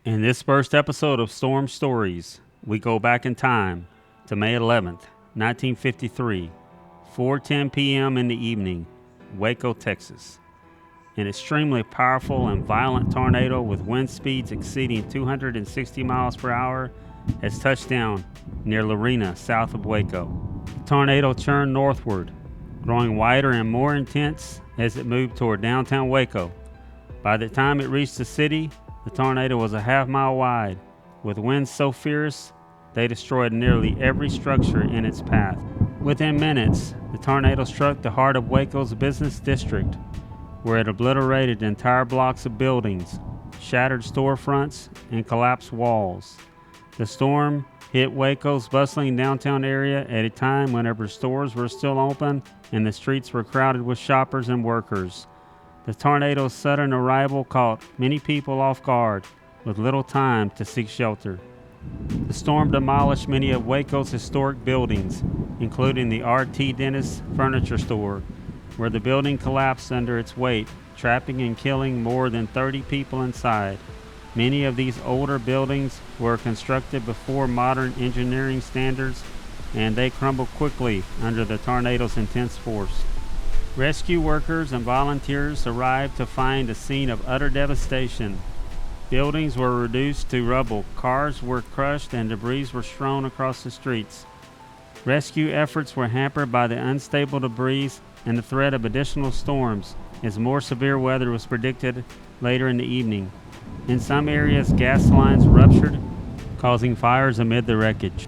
In this first episode of Storm Stories, we go back in time to May 11th, 1953, 4:10 p.m. in the evening, Waco, Texas. An extremely powerful and violent tornado with wind speeds exceeding 260 miles per hour has touched down near Lorena, south of Waco. The tornado churned northward, growing wider and more intense as it moved toward downtown Waco. By the time it reached the city, the tornado was a half-mile wide, with winds so fierce they destroyed nearly every structure in its path. Within minutes, the tornado struck the heart of Waco's business district, where it obliterated entire blocks of buildings, shattered storefronts, and collapsed walls. The storm hit Waco's bustling downtown area at a time whenever stores were still open and the streets were crowded with shoppers and workers. The tornado's sudden arrival caught many people off guard, with little time to seek shelter. The storm demolished many of Waco's historic buildings, including the RT Dentist furniture store, where the building collapsed under its weight, trapping and killing more than 30 people inside. Many of these older buildings were constructed before modern engineering standards, and they crumbled quickly under the tornado's intense force. Rescue workers and volunteers arrived to find a scene of utter devastation. Buildings were reduced to rubble, cars were crushed, and debris were strewn across the streets. Rescue efforts were hampered by the unstable debris and the threat of additional storms, as more severe weather was predicted later in the evening. In some areas, gas lines ruptured, causing fires amid the wreckage.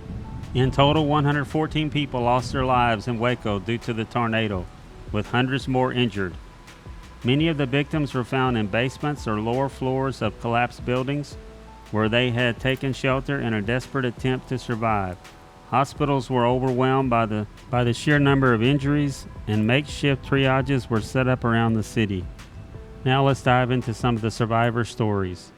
In total, 114 people lost their lives in Waco due to the tornado, with hundreds more injured. Many of the victims were found in basements or lower floors of collapsed buildings, where they had taken shelter in a desperate attempt to survive. Hospitals were overwhelmed by the sheer number of injuries, and makeshift triages were set up around the city. Now let's dive into some of the survivor stories.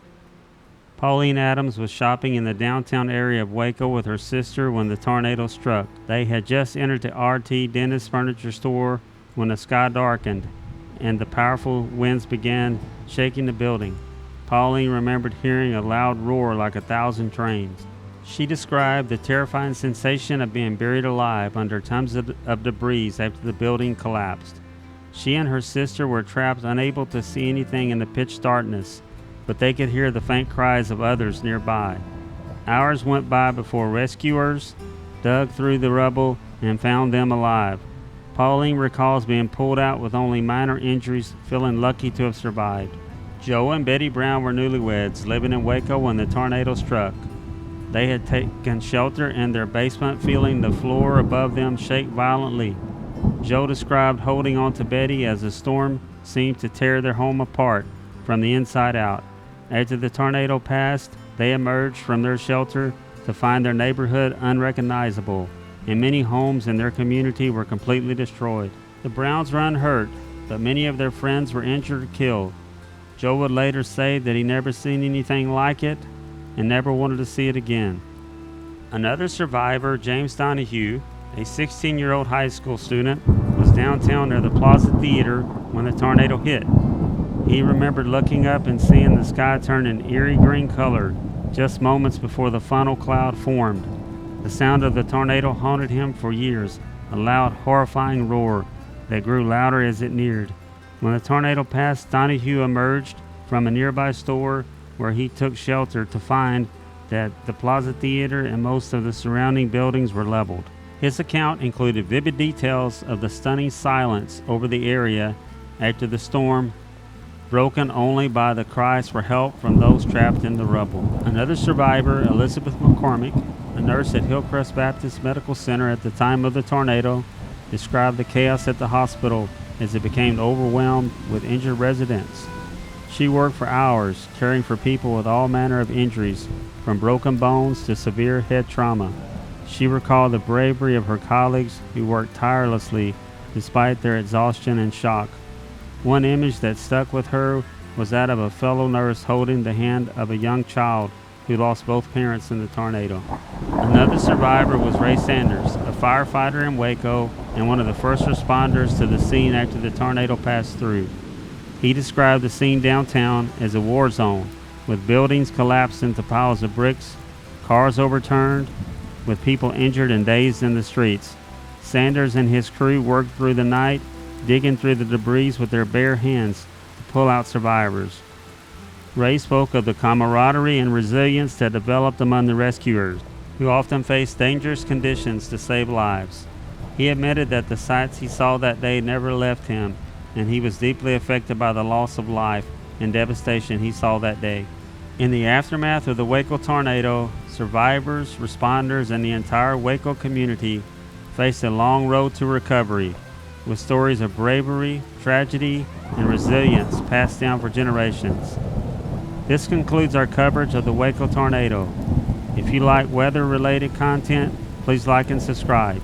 Pauline Adams was shopping in the downtown area of Waco with her sister when the tornado struck. They had just entered the RT Dentist furniture store when the sky darkened and the powerful winds began shaking the building. Pauline remembered hearing a loud roar like 1,000 trains. She described the terrifying sensation of being buried alive under tons of debris after the building collapsed. She and her sister were trapped, unable to see anything in the pitch darkness, but they could hear the faint cries of others nearby. Hours went by before rescuers dug through the rubble and found them alive. Pauline recalls being pulled out with only minor injuries, feeling lucky to have survived. Joe and Betty Brown were newlyweds living in Waco when the tornado struck. They had taken shelter in their basement, feeling the floor above them shake violently. Joe described holding on to Betty as the storm seemed to tear their home apart from the inside out. After the tornado passed, they emerged from their shelter to find their neighborhood unrecognizable, and many homes in their community were completely destroyed. The Browns were unhurt, but many of their friends were injured or killed. Joe would later say that he never seen anything like it and never wanted to see it again. Another survivor, James Donahue, a 16-year-old high school student, was downtown near the Plaza Theater when the tornado hit. He remembered looking up and seeing the sky turn an eerie green color just moments before the funnel cloud formed. The sound of the tornado haunted him for years, a loud, horrifying roar that grew louder as it neared. When the tornado passed, Donahue emerged from a nearby store where he took shelter to find that the Plaza Theater and most of the surrounding buildings were leveled. His account included vivid details of the stunning silence over the area after the storm, broken only by the cries for help from those trapped in the rubble. Another survivor, Elizabeth McCormick, a nurse at Hillcrest Baptist Medical Center at the time of the tornado, described the chaos at the hospital as it became overwhelmed with injured residents. She worked for hours, caring for people with all manner of injuries, from broken bones to severe head trauma. She recalled the bravery of her colleagues who worked tirelessly despite their exhaustion and shock. One image that stuck with her was that of a fellow nurse holding the hand of a young child who lost both parents in the tornado. Another survivor was Ray Sanders, a firefighter in Waco and one of the first responders to the scene after the tornado passed through. He described the scene downtown as a war zone, with buildings collapsed into piles of bricks, cars overturned, with people injured and dazed in the streets. Sanders and his crew worked through the night, digging through the debris with their bare hands to pull out survivors. Ray spoke of the camaraderie and resilience that developed among the rescuers, who often faced dangerous conditions to save lives. He admitted that the sights he saw that day never left him, and he was deeply affected by the loss of life and devastation he saw that day. In the aftermath of the Waco tornado, survivors, responders, and the entire Waco community faced a long road to recovery, with stories of bravery, tragedy, and resilience passed down for generations. This concludes our coverage of the Waco tornado. If you like weather-related content, please like and subscribe.